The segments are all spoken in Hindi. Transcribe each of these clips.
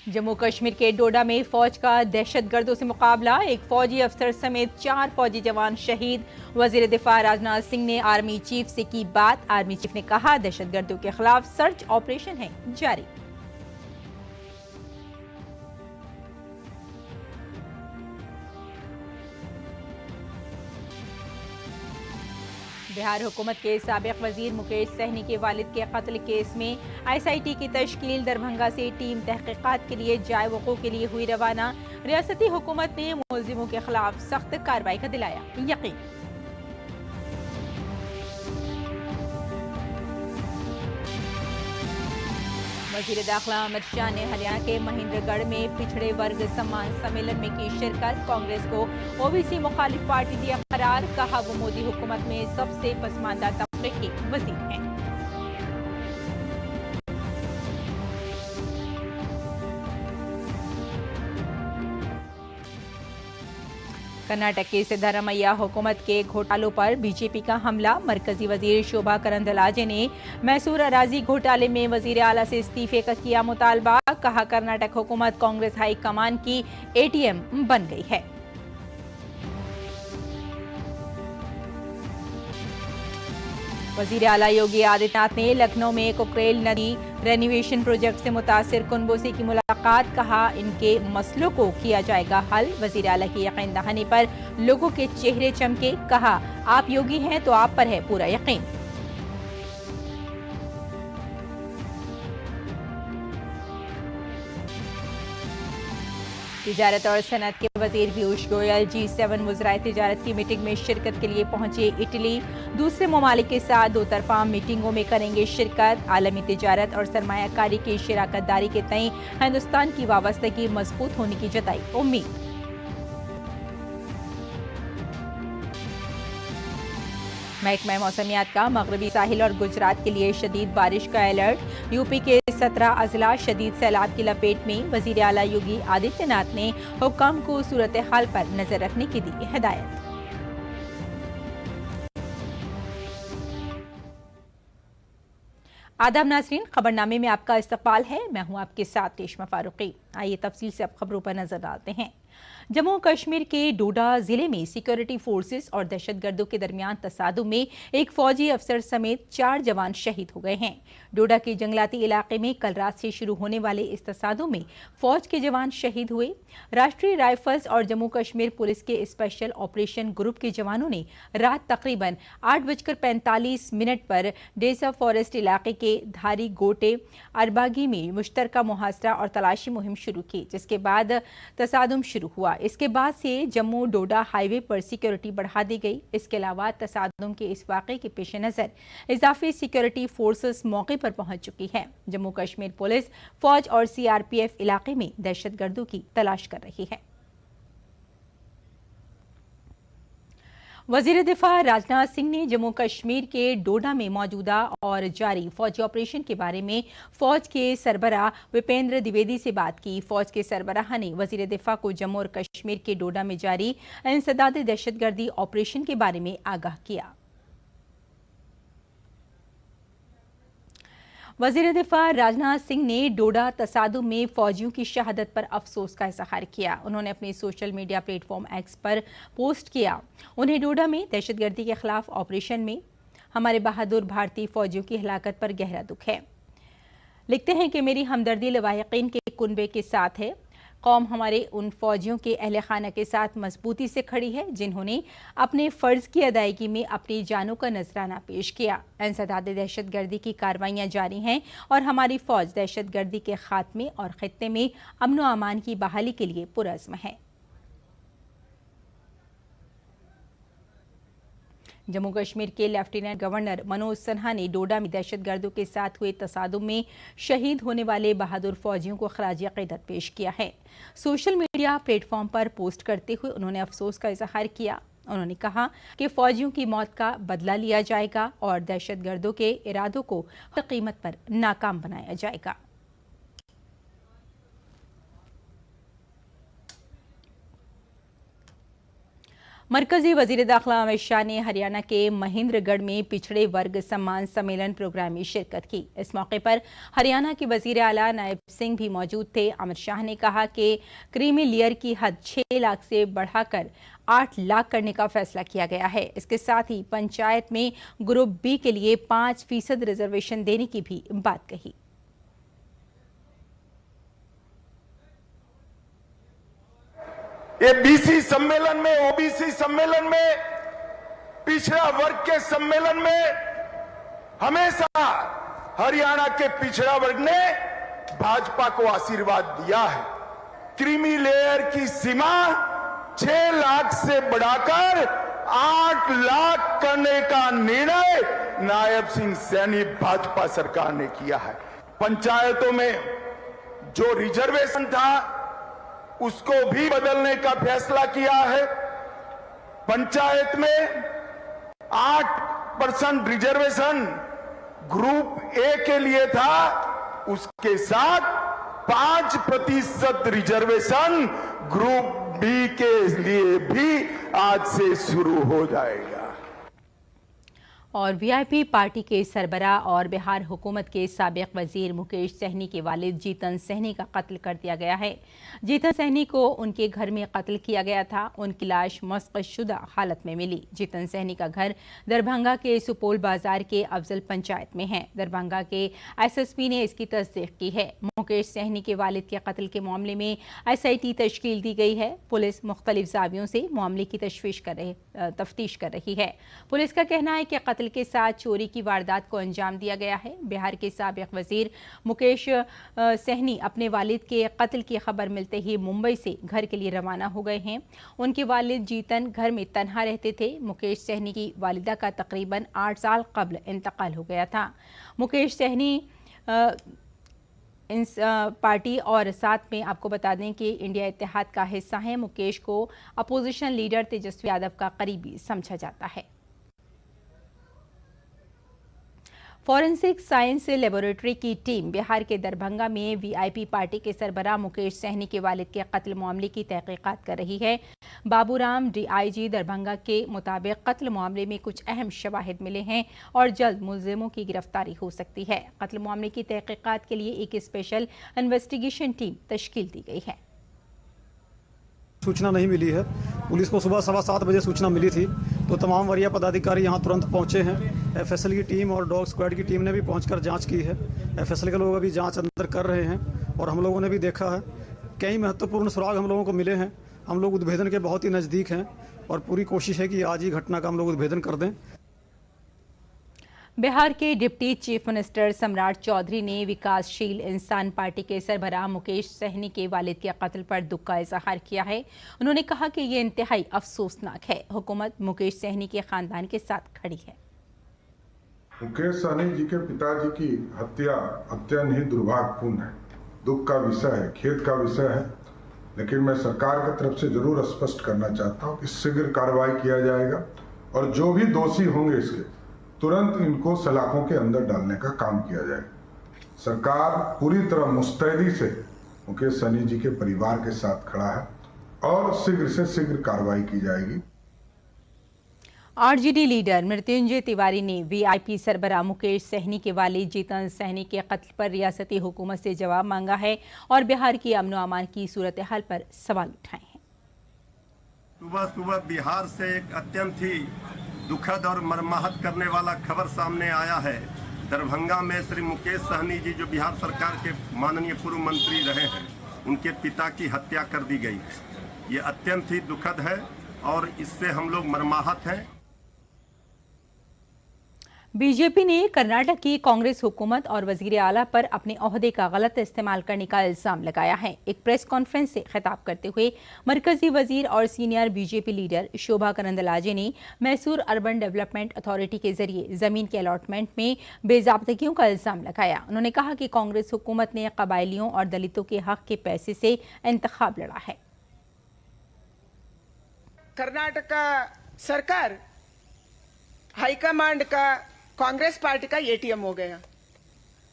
जम्मू कश्मीर के डोडा में फौज का दहशतगर्दों से मुकाबला, एक फौजी अफसर समेत 4 फौजी जवान शहीद। वजीर दिफा राजनाथ सिंह ने आर्मी चीफ से की बात। आर्मी चीफ ने कहा, दहशतगर्दों के खिलाफ सर्च ऑपरेशन है जारी। बिहार हुकूमत के साबिक वजीर मुकेश सहनी के वालिद के कत्ल केस में ICT की तश्कील। दरभंगा से टीम तहकीकात के लिए जाए वक़ूअ के लिए हुई रवाना। रियासती हुकूमत ने मुलजिमों के खिलाफ सख्त कार्रवाई का दिलाया यकीन। वजीर दाखिला अमित शाह ने हरियाणा के महेंद्रगढ़ में पिछड़े वर्ग सम्मान सम्मेलन में की शिरकत। कांग्रेस को OBC मुखालिफ पार्टी दिया करार। कहा, वो मोदी हुकूमत में सबसे पसमानदा तबके के वजीर हैं। कर्नाटक के सिद्धारमैया हुकूमत के घोटालों पर बीजेपी का हमला। मरकजी वजीर शोभा करंदलाजे ने मैसूर अराजी घोटाले में वजीर आला से इस्तीफे का किया मुतालबा। कहा, कर्नाटक हुकूमत कांग्रेस हाई कमान की ATM बन गई है। वजीर आला योगी आदित्यनाथ ने लखनऊ में कुकरेल नदी रेनोवेशन प्रोजेक्ट से मुतासिर कुनबों से की मुलाकात। कहा, इनके मसलों को किया जाएगा हल। वजीर आला की यकीन दहानी पर लोगों के चेहरे चमके। कहा, आप योगी हैं तो आप पर है पूरा यकीन। तिजारत और सनत के वजीर पीयूष गोयल G7 वज़राए तिजारत की मीटिंग में शिरकत के लिए पहुंचे इटली। दूसरे ममालिक के साथ दो तरफा मीटिंगों में करेंगे शिरकत। आलमी तिजारत और सरमायाकारी की शराकत दारी के तई हिंदुस्तान की वाबस्तगी मजबूत होने की जताई उम्मीद। महकमा मौसमियात का मगरबी साहिल और गुजरात के लिए शदीद बारिश का अलर्ट। यूपी के 17 अजला शदीद सैलाब की लपेट में। वजीर आला योगी आदित्यनाथ ने हुक्काम को सूरत हाल पर नजर रखने की दी हिदायत। आदाब नाज़रीन, खबरनामे में आपका इस्तकबाल है। मैं हूं आपके साथ रेशमा फारूकी। आइए तफसील से अब खबरों पर नजर डालते हैं। जम्मू कश्मीर के डोडा जिले में सिक्योरिटी फोर्सेस और दहशतगर्दों के दरमियान तसादुम में एक फौजी अफसर समेत 4 जवान शहीद हो गए हैं। डोडा के जंगलाती इलाके में कल रात से शुरू होने वाले इस तसादुम में फौज के जवान शहीद हुए। राष्ट्रीय राइफल्स और जम्मू कश्मीर पुलिस के स्पेशल ऑपरेशन ग्रुप के जवानों ने रात तकरीबन 8:45 पर डेसा फॉरेस्ट इलाके के धारी गोटे अरबागी में मुश्तरका मुहासरा और तलाशी मुहिम शुरू की, जिसके बाद तसादुम शुरू हुआ। इसके बाद से जम्मू डोडा हाईवे पर सिक्योरिटी बढ़ा दी गई। इसके अलावा तसादुम के इस वाक़े के पेश नज़र इजाफी सिक्योरिटी फोर्सेस मौके पर पहुंच चुकी है। जम्मू कश्मीर पुलिस, फौज और CRPF इलाके में दहशतगर्दों की तलाश कर रही है। वजीर दिफा राजनाथ सिंह ने जम्मू कश्मीर के डोडा में मौजूदा और जारी फौजी ऑपरेशन के बारे में फौज के सरबराह विपेंद्र द्विवेदी से बात की। फौज के सरबराह ने वजीर दिफा को जम्मू और कश्मीर के डोडा में जारी इंसदाद दहशतगर्दी ऑपरेशन के बारे में आगाह किया। वजीर दिफा राजनाथ सिंह ने डोडा तसादुम में फौजियों की शहादत पर अफसोस का इजहार किया। उन्होंने अपने सोशल मीडिया प्लेटफॉर्म X पर पोस्ट किया, उन्हें डोडा में दहशतगर्दी के खिलाफ ऑपरेशन में हमारे बहादुर भारतीय फौजियों की हलाकत पर गहरा दुख है। लिखते हैं कि मेरी हमदर्दी लवाहिकीन के कुनबे के साथ है। कौम हमारे उन फौजियों के अहले खाना के साथ मजबूती से खड़ी है जिन्होंने अपने फ़र्ज की अदायगी में अपनी जानों का नजराना पेश किया। इंसदाद दहशतगर्दी की कार्रवाइयाँ जारी हैं और हमारी फ़ौज दहशतगर्दी के खात्मे और खित्ते में अमन व अमान की बहाली के लिए पुरज़्म है। जम्मू कश्मीर के लेफ्टिनेंट गवर्नर मनोज सिन्हा ने डोडा में दहशतगर्दों के साथ हुए तसादुम में शहीद होने वाले बहादुर फौजियों को खराज अक़ीदत पेश किया है। सोशल मीडिया प्लेटफॉर्म पर पोस्ट करते हुए उन्होंने अफसोस का इजहार किया। उन्होंने कहा कि फौजियों की मौत का बदला लिया जाएगा और दहशतगर्दों के इरादों को हर कीमत पर नाकाम बनाया जाएगा। मरकजी वजीर दाखिला अमित शाह ने हरियाणा के महेंद्रगढ़ में पिछड़े वर्ग सम्मान सम्मेलन प्रोग्राम में शिरकत की। इस मौके पर हरियाणा के वजीर आला नायब सिंह भी मौजूद थे। अमित शाह ने कहा कि क्रीमी लेयर की हद 6 लाख से बढ़ाकर 8 लाख करने का फैसला किया गया है। इसके साथ ही पंचायत में ग्रुप बी के लिए 5% रिजर्वेशन देने की भी बात कही। ये बीसी सम्मेलन में, ओबीसी सम्मेलन में, पिछड़ा वर्ग के सम्मेलन में हमेशा हरियाणा के पिछड़ा वर्ग ने भाजपा को आशीर्वाद दिया है। क्रीमी लेयर की सीमा 6 लाख से बढ़ाकर 8 लाख करने का निर्णय नायब सिंह सैनी भाजपा सरकार ने किया है। पंचायतों में जो रिजर्वेशन था उसको भी बदलने का फैसला किया है। पंचायत में 8% रिजर्वेशन ग्रुप ए के लिए था, उसके साथ 5% रिजर्वेशन ग्रुप बी के लिए भी आज से शुरू हो जाएगा। और वीआईपी पार्टी के सरबराह और बिहार हुकूमत के साबिक वजीर मुकेश सहनी के वालिद जीतन सहनी का कत्ल कर दिया गया है। जीतन सहनी को उनके घर में कत्ल किया गया था। उनकी लाश मस्क़शुदा हालत में मिली। जीतन सहनी का घर दरभंगा के सुपोल बाजार के अफजल पंचायत में है। दरभंगा के एसएसपी ने इसकी तस्दीक की है। मुकेश सहनी के वालिद के कत्ल के मामले में एसआईटी तश्कील दी गई है। पुलिस मुख्तलिफ ज़ावियों से मामले की तफ्तीश कर रही है। पुलिस का कहना है कि कत्ल के साथ चोरी की वारदात को अंजाम दिया गया है। बिहार के साबिक वजीर मुकेश सहनी अपने वालिद के कत्ल की खबर मिलते ही मुंबई से घर के लिए रवाना हो गए हैं। उनके वालिद जीतन घर में तन्हा रहते थे। मुकेश सहनी की वालिदा का तकरीबन 8 साल कबल इंतकाल हो गया था। मुकेश सहनी इन पार्टी और साथ में आपको बता दें कि इंडिया इत्तेहाद का हिस्सा है। मुकेश को अपोजिशन लीडर तेजस्वी यादव का करीबी समझा जाता है। फॉरेंसिक साइंस लेबोरेटरी की टीम बिहार के दरभंगा में वीआईपी पार्टी के सरबराह मुकेश सहनी के वालिद के कत्ल मामले की तहकीकात कर रही है। बाबूराम डीआईजी दरभंगा के मुताबिक कत्ल मामले में कुछ अहम शवाहिद मिले हैं और जल्द मुलजिमों की गिरफ्तारी हो सकती है। कत्ल मामले की तहकीकात के लिए एक स्पेशल इन्वेस्टिगेशन टीम तश्कील दी गई है। सूचना नहीं मिली है। पुलिस को सुबह 7:15 बजे सूचना मिली थी तो तमाम वरीय पदाधिकारी यहां तुरंत पहुंचे हैं। एफएसएल की टीम और डॉग स्क्वाड की टीम ने भी पहुंचकर जांच की है। एफएसएल के लोग अभी जांच अंदर कर रहे हैं और हम लोगों ने भी देखा है कई महत्वपूर्ण सुराग हम लोगों को मिले हैं। हम लोग उद्भेदन के बहुत ही नज़दीक हैं और पूरी कोशिश है कि आज ही घटना का हम लोग उद्भेदन कर दें। बिहार के डिप्टी चीफ मिनिस्टर सम्राट चौधरी ने विकासशील इंसान पार्टी के सरबराह मुकेश सहनी के वालिद के कत्ल पर दुख का इजहार किया है। उन्होंने कहा कि ये इंतहाई अफसोसनाक है। हुकूमत मुकेश सहनी के खानदान के साथ खड़ी है। मुकेश सहनी जी के पिताजी की हत्या अत्यंत ही दुर्भाग्यपूर्ण है, दुख का विषय है, खेद का विषय है। लेकिन मैं सरकार की तरफ से जरूर स्पष्ट करना चाहता हूँ कि शीघ्र कार्रवाई किया जाएगा और जो भी दोषी होंगे इसके तुरंत इनको सलाखों के अंदर डालने का काम किया जाएगा। सरकार पूरी तरह मुस्तैदी से मुकेश सहनी जी के परिवार के साथ खड़ा है और शीघ्र से शीघ्र कार्रवाई की जाएगी। आरजेडी लीडर मृत्युंजय तिवारी ने वीआईपी सरबराह मुकेश सहनी के वालिद जीतन सहनी के कत्ल पर रियासती हुकूमत से जवाब मांगा है और बिहार की अमन व अमान की सूरत हाल पर सवाल उठाए हैं। सुबह सुबह बिहार से एक अत्यंत ही दुखद और मर्माहत करने वाला खबर सामने आया है। दरभंगा में श्री मुकेश सहनी जी जो बिहार सरकार के माननीय पूर्व मंत्री रहे हैं, उनके पिता की हत्या कर दी गई है। ये अत्यंत ही दुखद है और इससे हम लोग मर्माहत हैं। बीजेपी ने कर्नाटक की कांग्रेस हुकूमत और वजीर आला पर अपने ओहदे का गलत इस्तेमाल करने का इल्जाम लगाया है। एक प्रेस कॉन्फ्रेंस से खिताब करते हुए मरकजी वजीर और senior BJP leader Shobha Karandlaje ने मैसूर अर्बन डेवलपमेंट अथॉरिटी के जरिए जमीन के अलॉटमेंट में बेजाब्तगियों का इल्जाम लगाया। उन्होंने कहा कि कांग्रेस हुकूमत ने कबायलियों और दलितों के हक के पैसे से इंतखाब लड़ा है। कर्नाटक सरकार हाईकमांड का कांग्रेस पार्टी का एटीएम हो गया।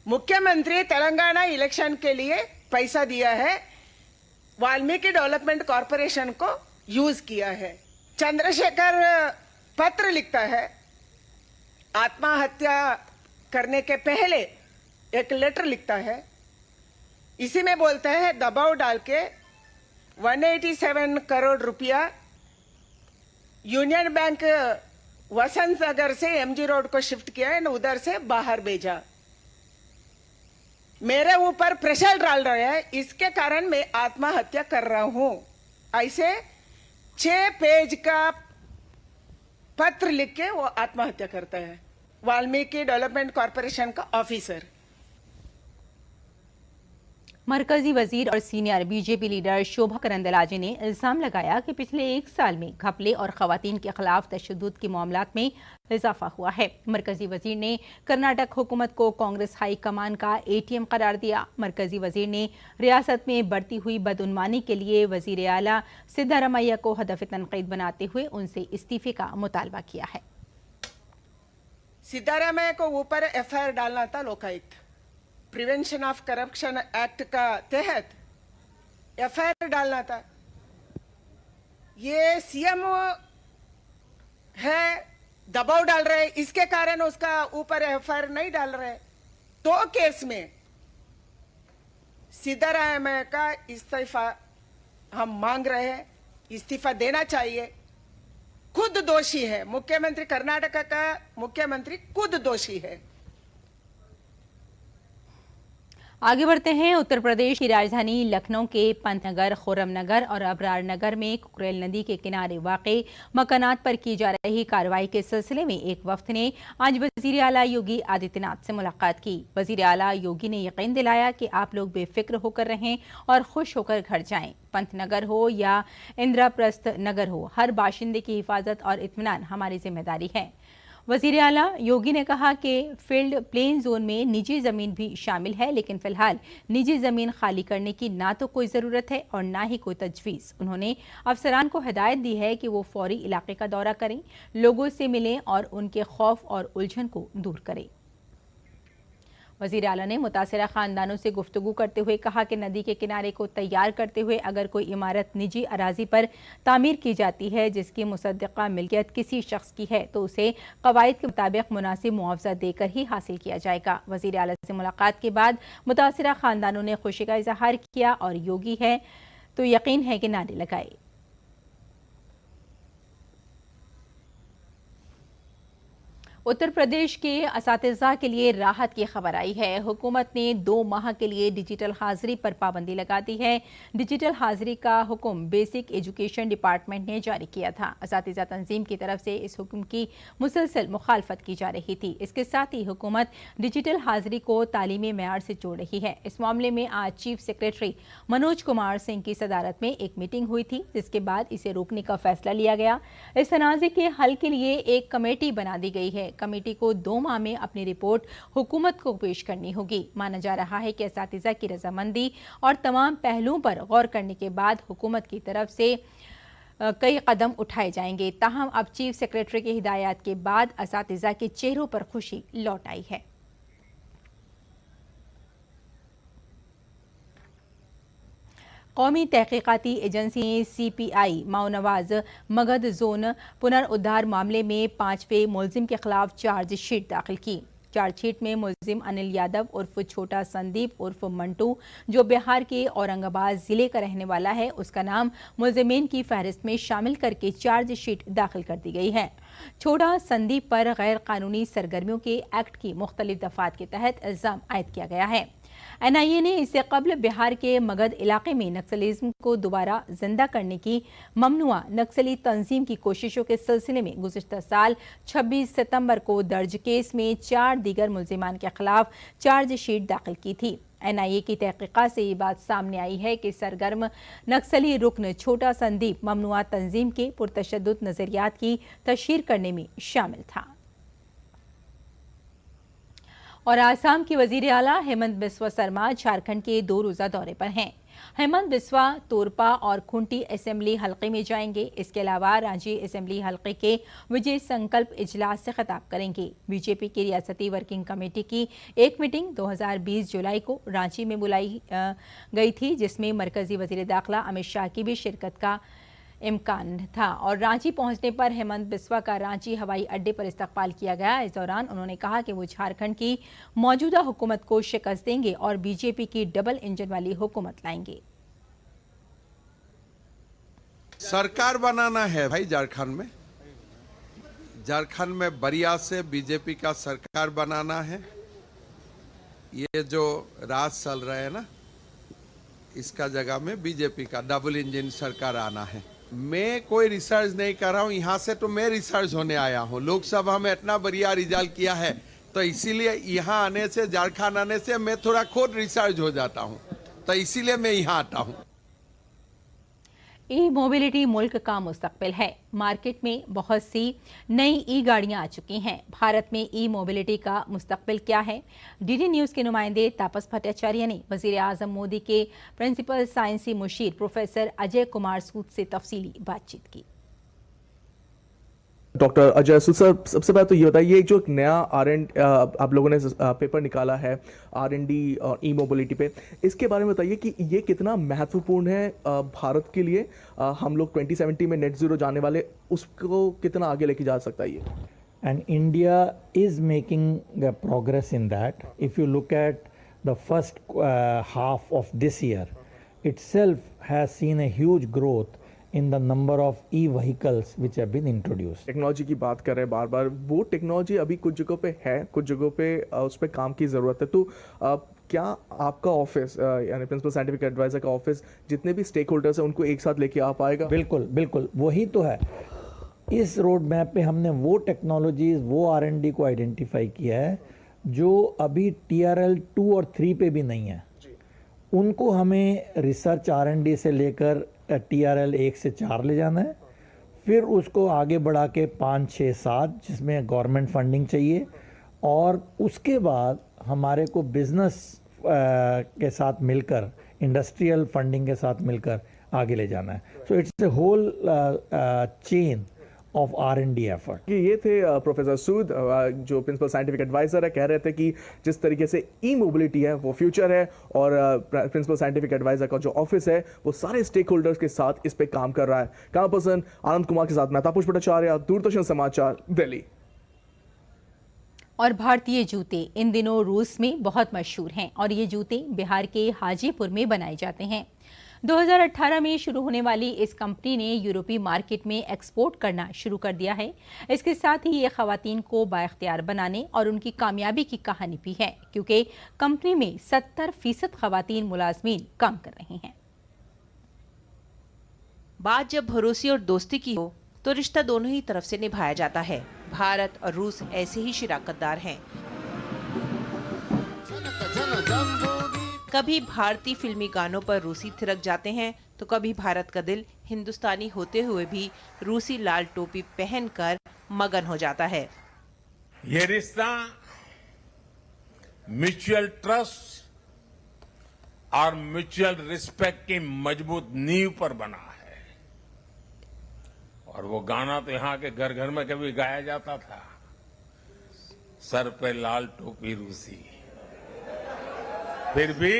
मुख्यमंत्री तेलंगाना इलेक्शन के लिए पैसा दिया है, वाल्मीकि डेवलपमेंट कॉरपोरेशन को यूज किया है। चंद्रशेखर पत्र लिखता है, आत्महत्या करने के पहले एक लेटर लिखता है। इसी में बोलता है दबाव डाल के 187 करोड़ रुपया यूनियन बैंक वसंत नगर से एमजी रोड को शिफ्ट किया है, उधर से बाहर भेजा। मेरे ऊपर प्रेशर डाल रहे हैं, इसके कारण मैं आत्महत्या कर रहा हूं। ऐसे 6 पेज का पत्र लिख के वो आत्महत्या करता है। वाल्मीकि डेवलपमेंट कॉरपोरेशन का ऑफिसर। मरकजी वजीर और senior BJP leader Shobha Karandlaje ने इल्जाम लगाया कि पिछले 1 साल में घपले और खवातीन के खिलाफ तशद्दुद के मामलात में इजाफा हुआ है। मरकजी वजीर ने कर्नाटक हुकूमत को कांग्रेस हाई कमान का एटीएम करार दिया। मरकजी वजीर ने रियासत में बढ़ती हुई बदउनवानी के लिए वजीर आला सिद्धारमैया को हदफ तनकीद बनाते हुए उनसे इस्तीफे का मुतालबा किया है। सिद्धारमैया को ऊपर एफआईआर डालना था Lokayukta prevention of corruption act का तहत एफआईआर डालना था। ये सीएम है, दबाव डाल रहे, इसके कारण उसका ऊपर एफआईआर नहीं डाल रहे। 2 केस में सिद्धारमैया का इस्तीफा हम मांग रहे हैं, इस्तीफा देना चाहिए। खुद दोषी है मुख्यमंत्री, कर्नाटक का मुख्यमंत्री खुद दोषी है। आगे बढ़ते हैं। उत्तर प्रदेश की राजधानी लखनऊ के पंतनगर, खुर्रमनगर और अबरार नगर में कुकरेल नदी के किनारे वाक़े मकानात पर की जा रही कार्रवाई के सिलसिले में एक वफ्द ने आज वज़ीर आला योगी आदित्यनाथ से मुलाकात की। वज़ीर आला योगी ने यकीन दिलाया कि आप लोग बेफिक्र होकर रहें और खुश होकर घर जाएं। पंतनगर हो या इंद्रप्रस्थ नगर हो, हर बाशिंदे की हिफाजत और इत्मीनान हमारी जिम्मेदारी है। वज़ीर आला योगी ने कहा कि फील्ड प्लेन जोन में निजी ज़मीन भी शामिल है, लेकिन फ़िलहाल निजी ज़मीन खाली करने की ना तो कोई ज़रूरत है और ना ही कोई तजवीज़। उन्होंने अफसरान को हिदायत दी है कि वो फौरी इलाके का दौरा करें, लोगों से मिलें और उनके खौफ और उलझन को दूर करें। वज़ीर आला ने मुतासिरा खानदानों से गुफ्तगू करते हुए कहा कि नदी के किनारे को तैयार करते हुए अगर कोई इमारत निजी अराजी पर तामीर की जाती है जिसकी मुसद्दक़ा मिल्कियत किसी शख्स की है तो उसे क़वाइद के मुताबिक मुनासिब मुआवजा देकर ही हासिल किया जाएगा। वज़ीर आला से मुलाकात के बाद मुतासिरा खानदानों ने खुशी का इजहार किया और योगी है तो यकीन है कि नारे लगाए। उत्तर प्रदेश के असातिज़ा के लिए राहत की खबर आई है। हुकूमत ने 2 माह के लिए डिजिटल हाजिरी पर पाबंदी लगा दी है। डिजिटल हाजिरी का हुक्म बेसिक एजुकेशन डिपार्टमेंट ने जारी किया था। असातिज़ा तंजीम की तरफ से इस हुक्म की मुसलसल मुखालफत की जा रही थी। इसके साथ ही हुकूमत डिजिटल हाजिरी को तालीमी मेयार से जोड़ रही है। इस मामले में आज चीफ सेक्रेटरी मनोज कुमार सिंह की सदारत में एक मीटिंग हुई थी, जिसके बाद इसे रोकने का फैसला लिया गया। इस तनाज़े के हल के लिए एक कमेटी बना दी गई है। कमेटी को 2 माह में अपनी रिपोर्ट हुकूमत को पेश करनी होगी। माना जा रहा है कि असातिज़ा की रजामंदी और तमाम पहलुओं पर गौर करने के बाद हुकूमत की तरफ से कई कदम उठाए जाएंगे। ताहम अब चीफ सेक्रेटरी की हिदायत के बाद असातिज़ा के चेहरों पर खुशी लौट आई है। कौमी तहकीकाती एजेंसी CPI माओनवाज मगध जोन पुनर्उद्धार मामले में 5वें मुलजिम के खिलाफ चार्जशीट दाखिल की। चार्जशीट में मुलजिम अनिल यादव उर्फ छोटा संदीप उर्फ मंटू, जो बिहार के औरंगाबाद जिले का रहने वाला है, उसका नाम मुलजिमीन की फहरिस्त में शामिल करके चार्जशीट दाखिल कर दी गई है। छोटा संदीप पर गैर कानूनी सरगर्मियों के एक्ट की मुख्तलिफ दफात के तहत इल्जाम आयद किया गया है। NIA ने इससे कबल बिहार के मगध इलाके में नक्सलिज्म को दोबारा जिंदा करने की ममनुआ नक्सली तंजीम की कोशिशों के सिलसिले में गुज़िश्ता साल 26 सितंबर को दर्ज केस में 4 दीगर मुल्जिमान के खिलाफ चार्जशीट दाखिल की थी। NIA की तहकीकात से ये बात सामने आई है कि सरगर्म नक्सली रुकन छोटा संदीप ममनुआ तंजीम के पुरतशद्दुद नजरियात की तशहीर करने में शामिल था। और आसाम के वजीर आला हेमंत बिस्वा शर्मा झारखंड के 2 रोज़ा दौरे पर हैं। हेमंत बिस्वा तोरपा और खुंटी असेंबली हलके में जाएंगे। इसके अलावा रांची असेंबली हलके के विजय संकल्प इजलास से खिताब करेंगे। बीजेपी की रियासती वर्किंग कमेटी की एक मीटिंग 2020 जुलाई को रांची में बुलाई गई थी, जिसमें मरकजी वजीर दाखिला अमित शाह की भी शिरकत का इम्कान था और रांची पहुंचने पर हेमंत बिस्वा का रांची हवाई अड्डे पर इस्तकबाल किया गया। इस दौरान उन्होंने कहा कि वो झारखंड की मौजूदा हुकूमत को शिकस्त देंगे और बीजेपी की डबल इंजन वाली हुकूमत लाएंगे। सरकार बनाना है भाई झारखंड में। झारखंड में बढ़िया से बीजेपी का सरकार बनाना है। ये जो राज चल रहा है ना, इसका जगह में बीजेपी का डबल इंजन सरकार आना है। मैं कोई रिसर्च नहीं कर रहा हूँ, यहाँ से तो मैं रिसर्च होने आया हूँ। लोकसभा में इतना बढ़िया रिजल्ट किया है, तो इसीलिए यहाँ आने से, झारखंड आने से मैं थोड़ा खुद रिसर्च हो जाता हूँ, तो इसीलिए मैं यहाँ आता हूँ। ई मोबिलिटी मुल्क का मुस्तकबिल है। मार्केट में बहुत सी नई ई गाड़ियां आ चुकी हैं। भारत में ई मोबिलिटी का मुस्तकबिल क्या है? डीडी न्यूज के नुमाइंदे तापस भट्टाचार्य ने वजीर आजम मोदी के प्रिंसिपल साइंसी मुशीर प्रोफेसर अजय कुमार सूद से तफसीली बातचीत की। डॉक्टर अजय सूद सर, सबसे पहले तो ये बताइए, जो एक नया आप लोगों ने पेपर निकाला है R&D और ई मोबिलिटी पे, इसके बारे में बताइए कि ये कितना महत्वपूर्ण है भारत के लिए। हम लोग 2070 में नेट जीरो जाने वाले, उसको कितना आगे लेके जा सकता है ये? And India is making progress in that. If you look at the first half of this year itself has seen a huge growth in the number of e-vehicles which have been introduced. Technology की बात कर रहे हैं बार बार, वो टेक्नोलॉजी अभी कुछ जगहों पे है, कुछ जगहों पे उस पर काम की ज़रूरत है। तो क्या आपका ऑफिस यानी प्रिंसिपल साइंटिफिक एडवाइजर का ऑफिस जितने भी स्टेक होल्डर्स हैं उनको एक साथ लेके आ पाएगा? बिल्कुल बिल्कुल, वही तो है। इस रोड मैप पे हमने वो टेक्नोलॉजीज, वो R&D को आइडेंटिफाई किया है जो अभी TRL 2 और 3 पे भी नहीं है। उनको हमें रिसर्च R&D से लेकर TRL 1 से 4 ले जाना है, फिर उसको आगे बढ़ा के 5, 6, 7 जिसमें गवर्नमेंट फंडिंग चाहिए, और उसके बाद हमारे को बिजनेस के साथ मिलकर, इंडस्ट्रियल फंडिंग के साथ मिलकर आगे ले जाना है। So it's a whole chain of R&D effort. ये थे प्रोफेसर सूद, जो प्रिंसिपल साइंटिफिक एडवाइजर है। कह रहे थे कि जिस तरीके से ई मोबिलिटी है वो फ्यूचर है, और प्रिंसिपल साइंटिफिक एडवाइजर का जो ऑफिस है वो सारे स्टेक होल्डर्स के साथ इस पे काम कर रहा है। कैमरा पर्सन आनंद कुमार के साथ मैं तापस भट्टाचार्य, दूरदर्शन समाचार, दिल्ली। और भारतीय जूते इन दिनों रूस में बहुत मशहूर हैं और ये जूते बिहार के हाजीपुर में बनाए जाते हैं। 2018 में शुरू होने वाली इस कंपनी ने यूरोपीय मार्केट में एक्सपोर्ट करना शुरू कर दिया है। इसके साथ ही ये खवातीन को बाइख्तियार बनाने और उनकी कामयाबी की कहानी भी है, क्योंकि कंपनी में 70% खवातीन मुलाजमीन काम कर रही हैं। बात जब भरोसे और दोस्ती की हो तो रिश्ता दोनों ही तरफ से निभाया जाता है। भारत और रूस ऐसे ही शिराकतदार हैं। कभी भारतीय फिल्मी गानों पर रूसी थिरक जाते हैं, तो कभी भारत का दिल हिंदुस्तानी होते हुए भी रूसी लाल टोपी पहनकर मगन हो जाता है। ये रिश्ता म्यूचुअल ट्रस्ट और म्यूचुअल रिस्पेक्ट की मजबूत नींव पर बना है। और वो गाना तो यहाँ के घर घर में कभी गाया जाता था, सर पे लाल टोपी रूसी, फिर भी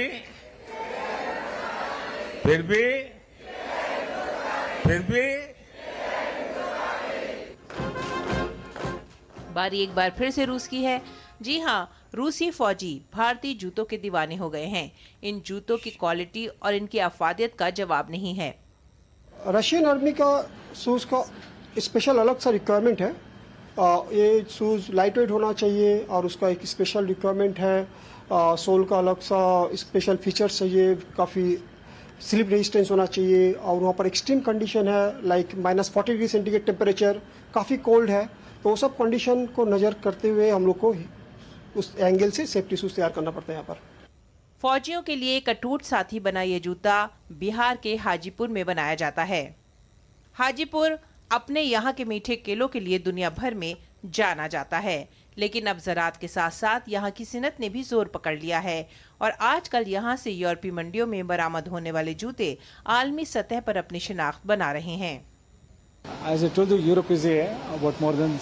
बारी एक बार फिर से रूस की है। जी हाँ, रूसी फौजी भारतीय जूतों के दीवाने हो गए हैं। इन जूतों की क्वालिटी और इनकी अफादियत का जवाब नहीं है। रशियन आर्मी का शूज का स्पेशल अलग सा रिक्वायरमेंट है। ये शूज लाइट वेट होना चाहिए और उसका एक स्पेशल रिक्वायरमेंट है। सोल का अलग सा स्पेशल फीचर्स चाहिए, काफ़ी स्लिप रेजिस्टेंस होना चाहिए, और वहाँ पर एक्सट्रीम कंडीशन है, लाइक -40 डिग्री सेंटीग्रेड टेम्परेचर, काफ़ी कोल्ड है। तो वो सब कंडीशन को नज़र करते हुए हम लोग को उस एंगल से सेफ्टी शूज तैयार करना पड़ता है। यहाँ पर फौजियों के लिए एक अटूट साथी बना ये जूता बिहार के हाजीपुर में बनाया जाता है। हाजीपुर अपने यहाँ के मीठे केलों के लिए दुनिया भर में जाना जाता है, लेकिन अब ज़राअत के साथ साथ यहाँ की सिनत ने भी जोर पकड़ लिया है और आजकल यहाँ से यूरोपीय मंडियों में बरामद होने वाले जूते आलमी सतह पर अपनी शिनाख्त बना रहे हैं। As I told you, Europe is about more than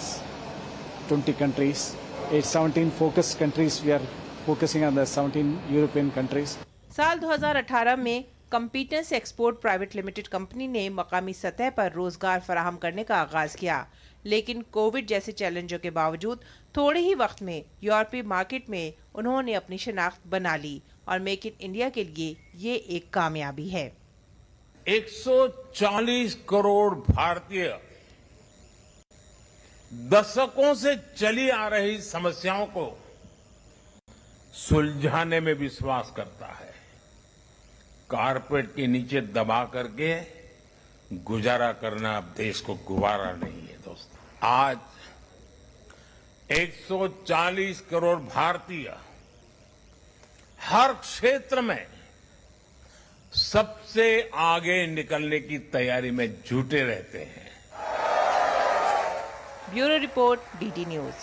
20 countries. It's 17 focus countries. We are focusing on the 17 European countries. साल 2018 में कंपीटेंस एक्सपोर्ट प्राइवेट लिमिटेड कंपनी ने मकामी सतह पर रोजगार फराहम करने का आगाज किया, लेकिन कोविड जैसे चैलेंजों के बावजूद थोड़े ही वक्त में यूरोपीय मार्केट में उन्होंने अपनी शनाख्त बना ली और मेक इन इंडिया के लिए ये एक कामयाबी है। 140 करोड़ भारतीय दशकों से चली आ रही समस्याओं को सुलझाने में विश्वास करता है। कारपेट के नीचे दबा करके गुजारा करना अब देश को गुवारा नहीं है दोस्तों। आज 140 करोड़ भारतीय हर क्षेत्र में सबसे आगे निकलने की तैयारी में जुटे रहते हैं। Bureau report, DD news.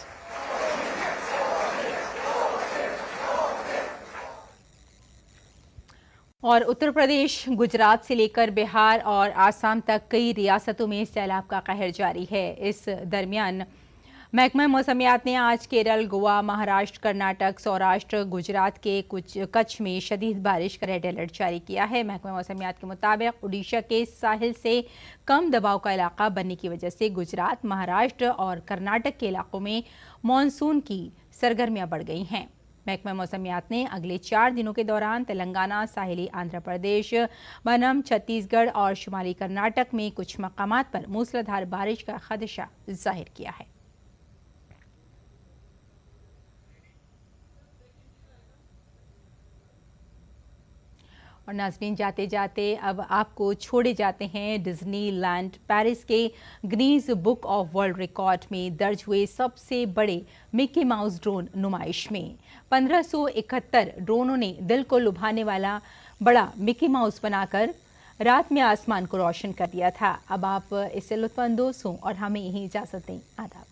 और उत्तर प्रदेश, गुजरात से लेकर बिहार और आसाम तक कई रियासतों में सैलाब का कहर जारी है। इस दरमियान महकमा मौसमियात ने आज केरल, गोवा, महाराष्ट्र, कर्नाटक, सौराष्ट्र, गुजरात के कुछ कच्छ में शदीद बारिश का रेड अलर्ट जारी किया है। महकमा मौसमियात के मुताबिक उड़ीसा के साहिल से कम दबाव का इलाका बनने की वजह से गुजरात, महाराष्ट्र और कर्नाटक के इलाकों में मानसून की सरगर्मियां बढ़ गई हैं। महकमा मौसमियात ने अगले 4 दिनों के दौरान तेलंगाना, साहिली आंध्र प्रदेश, बनम, छत्तीसगढ़ और शुमाली कर्नाटक में कुछ मकामात पर मूसलाधार बारिश का खदशा जाहिर किया है। और नाज़रीन, जाते जाते अब आपको छोड़े जाते हैं डिज्नीलैंड पेरिस के Guinness book of world record में दर्ज हुए सबसे बड़े मिकी माउस ड्रोन नुमाइश में। 1571 ड्रोनों ने दिल को लुभाने वाला बड़ा मिकी माउस बनाकर रात में आसमान को रोशन कर दिया था। अब आप इससे लुत्फानंदोज़ हों और हमें यहीं इजाज़त दें। आदाब।